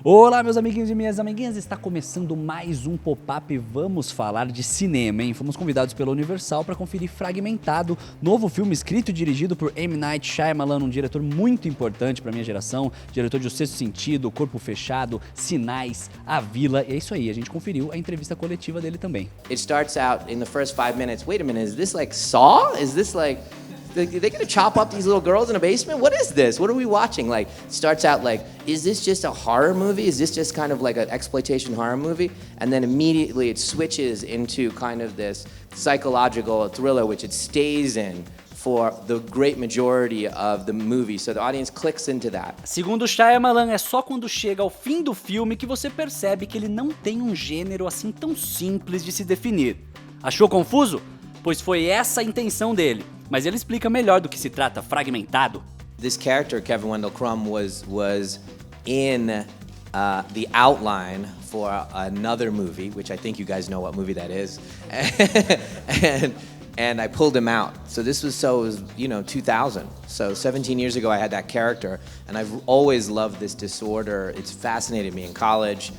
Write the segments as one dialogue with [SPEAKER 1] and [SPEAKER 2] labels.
[SPEAKER 1] Olá, meus amiguinhos e minhas amiguinhas, está começando mais um pop-up. Vamos falar de cinema, hein? Fomos convidados pela Universal para conferir Fragmentado, novo filme escrito e dirigido por M. Night Shyamalan, um diretor muito importante para minha geração, diretor de O Sexto Sentido, Corpo Fechado, Sinais, A Vila. E é isso aí, a gente conferiu a entrevista coletiva dele também.
[SPEAKER 2] It starts out in the first 5 minutes. Wait a minute, is this like Saw? Is this like they gonna chop up these little girls in a basement? What is this? What are we watching? Like, starts out like, is this just a horror movie? Is this just kind of like an exploitation horror movie? And then immediately it switches into kind of this psychological thriller, which it stays in for the great majority of the movie. So the audience clicks into that.
[SPEAKER 1] Segundo Shyamalan, é só quando chega ao fim do filme que você percebe que ele não tem um gênero assim tão simples de se definir. Achou confuso? Pois foi essa a intenção dele. Mas ele explica melhor do que se trata Fragmentado.
[SPEAKER 2] This character, Kevin Wendell Crumb, was in the outline for another movie, which I think you guys know what movie that is, and I pulled him out. So it was 2000. So 17 years ago, I had that character, and I've always loved this disorder. It's fascinated me in college.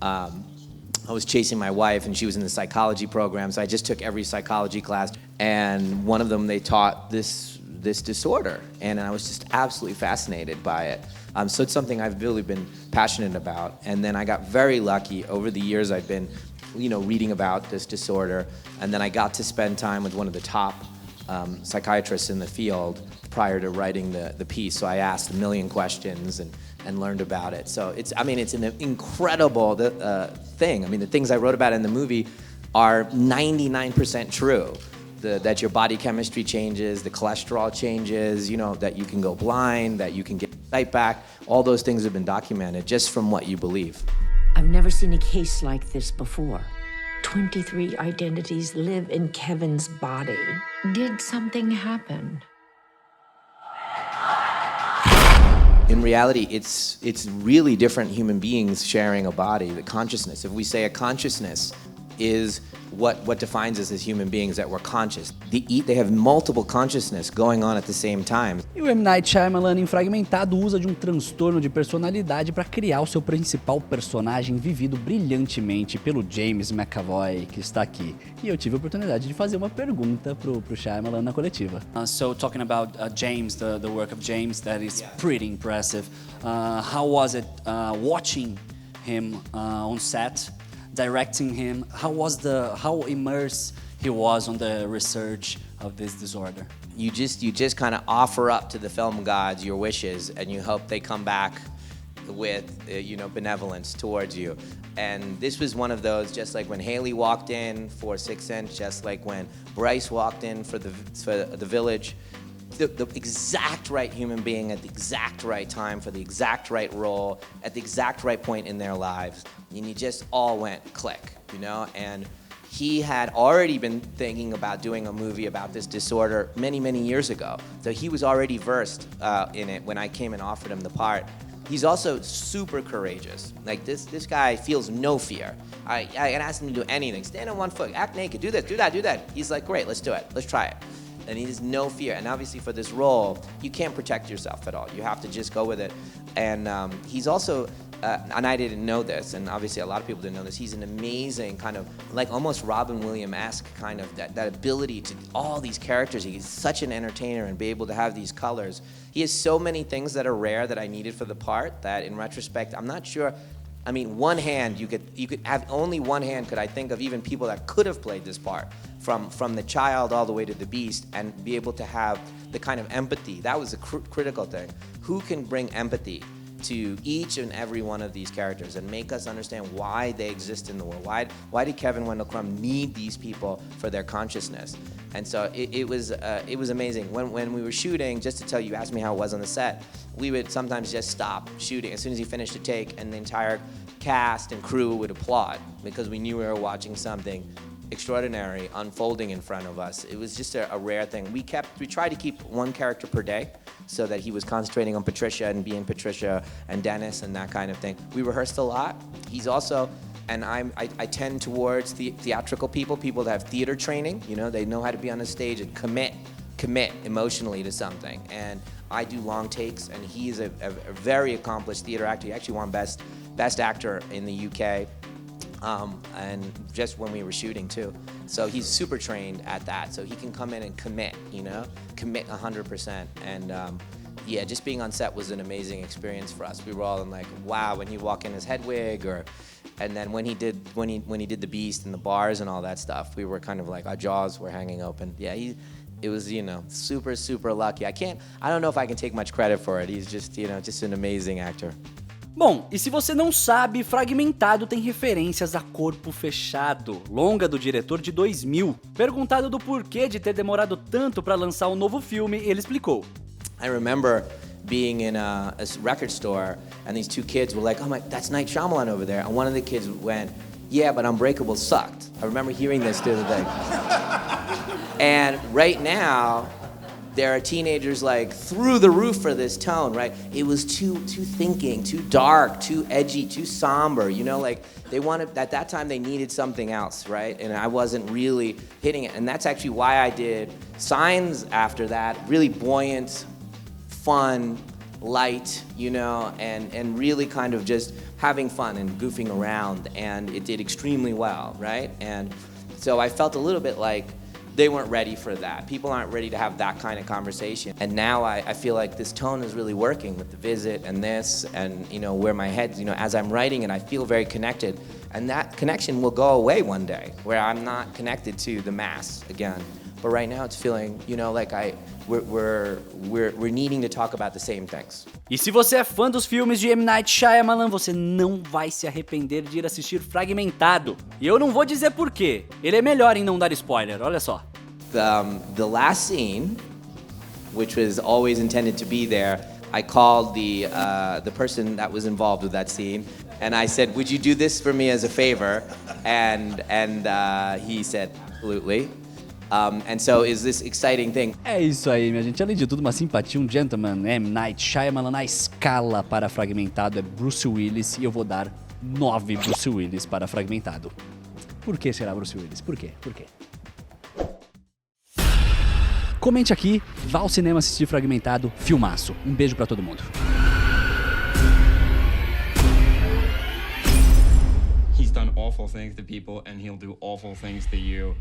[SPEAKER 2] I was chasing my wife, and she was in the psychology program, so I just took every psychology class, and one of them they taught this disorder, and I was just absolutely fascinated by it. So it's something I've really been passionate about, and then I got very lucky. Over the years, I've been, reading about this disorder, and then I got to spend time with one of the top psychiatrists in the field prior to writing the piece. So I asked a million questions and learned about it. So it's an incredible thing. I mean, the things I wrote about in the movie are 99% true. That your body chemistry changes, the cholesterol changes, that you can go blind, that you can get sight back. All those things have been documented just from what you believe.
[SPEAKER 3] I've never seen a case like this before. 23 identities live in Kevin's body. Did something happen?
[SPEAKER 2] In reality, it's really different human beings sharing a body, the consciousness. If we say a consciousness is what defines us as human beings, that we're conscious. They have multiple consciousness going on at the same time.
[SPEAKER 1] E o M. Night Shyamalan, em Fragmentado, usa de um transtorno de personalidade para criar o seu principal personagem, vivido brilhantemente pelo James McAvoy, que está aqui. E eu tive a oportunidade de fazer uma pergunta pro Shyamalan na coletiva.
[SPEAKER 4] So talking about James, the work of James, that is pretty impressive. How was it watching him on set, directing him? How immersed he was on the research of this disorder?
[SPEAKER 2] You just kind of offer up to the film gods your wishes, and you hope they come back with benevolence towards you. And this was one of those, just like when Haley walked in for Sixth Sense, just like when Bryce walked in for the Village. The exact right human being at the exact right time for the exact right role at the exact right point in their lives, and you just all went click, and he had already been thinking about doing a movie about this disorder many years ago, so he was already versed in it when I came and offered him the part. He's also super courageous. Like this guy feels no fear. I can ask him to do anything, stand on one foot, act naked, do this, do that. He's like, great, let's do it, let's try it. And he has no fear. And obviously for this role, you can't protect yourself at all. You have to just go with it. And he's also, and I didn't know this, and obviously a lot of people didn't know this, he's an amazing kind of, like almost Robin Williams-esque kind of, that ability to, all these characters. He's such an entertainer and be able to have these colors. He has so many things that are rare that I needed for the part that in retrospect, I'm not sure. I mean, one hand, you could have only one hand could I think of even people that could have played this part, from the child all the way to the beast, and be able to have the kind of empathy. That was a critical thing. Who can bring empathy to each and every one of these characters and make us understand why they exist in the world? Why did Kevin Wendell Crumb need these people for their consciousness? And so it was amazing. When we were shooting, just to tell you, asked me how it was on the set, we would sometimes just stop shooting as soon as he finished a take, and the entire cast and crew would applaud because we knew we were watching something extraordinary unfolding in front of us. It was just a rare thing. We tried to keep one character per day so that he was concentrating on Patricia and being Patricia and Dennis and that kind of thing. We rehearsed a lot. He's also, and I tend towards theatrical people that have theater training. They know how to be on the stage and commit emotionally to something. And I do long takes, and he's a very accomplished theater actor. He actually won Best Best Actor in the UK, and just when we were shooting too. So he's super trained at that. So he can come in and commit, commit 100%. And yeah, just being on set was an amazing experience for us. We were all in like, wow, when he walked in his head wig, and then when he did the Beast and the bars and all that stuff, we were kind of like, our jaws were hanging open. Yeah, it was, super, super lucky. I don't know if I can take much credit for it. He's just, just an amazing actor.
[SPEAKER 1] Bom, e se você não sabe, Fragmentado tem referências a Corpo Fechado, longa do diretor de 2000. Perguntado do porquê de ter demorado tanto para lançar um novo filme, ele explicou.
[SPEAKER 2] I remember being in a record store, and these two kids were like, oh my, that's Night Shyamalan over there. And one of the kids went, yeah, but Unbreakable sucked. I remember hearing this the other day. And right now, there are teenagers like through the roof for this tone, right? It was too thinking, too dark, too edgy, too somber, like they wanted, at that time they needed something else, right? And I wasn't really hitting it. And that's actually why I did Signs after that, really buoyant, fun, light, and really kind of just having fun and goofing around, and it did extremely well, right? And so I felt a little bit like they weren't ready for that. People aren't ready to have that kind of conversation. And now I feel like this tone is really working with The Visit and this, and where my head, as I'm writing it, I feel very connected. And that connection will go away one day, where I'm not connected to the mass again. But right now it's feeling, like we're needing to talk about the same things.
[SPEAKER 1] E se você é fã dos filmes de M. Night Shyamalan, você não vai se arrepender de ir assistir Fragmentado. E eu não vou dizer por quê. Ele é melhor em não dar spoiler, olha só.
[SPEAKER 2] The last scene, which was always intended to be there, I called the person that was involved with that scene, and I said, "Would you do this for me as a favor?" And he said, "Absolutely." And so is this exciting thing.
[SPEAKER 1] É isso aí, minha gente. Além de tudo, uma simpatia, um gentleman. M. Night Shyamalan, na escala para Fragmentado é Bruce Willis, e eu vou dar 9 Bruce Willis para Fragmentado. Por que será Bruce Willis? Por quê? Por quê? Comente aqui, vá ao cinema assistir Fragmentado, filmaço. Um beijo pra todo mundo.
[SPEAKER 5] He's done awful things to people, and he'll do awful things to you.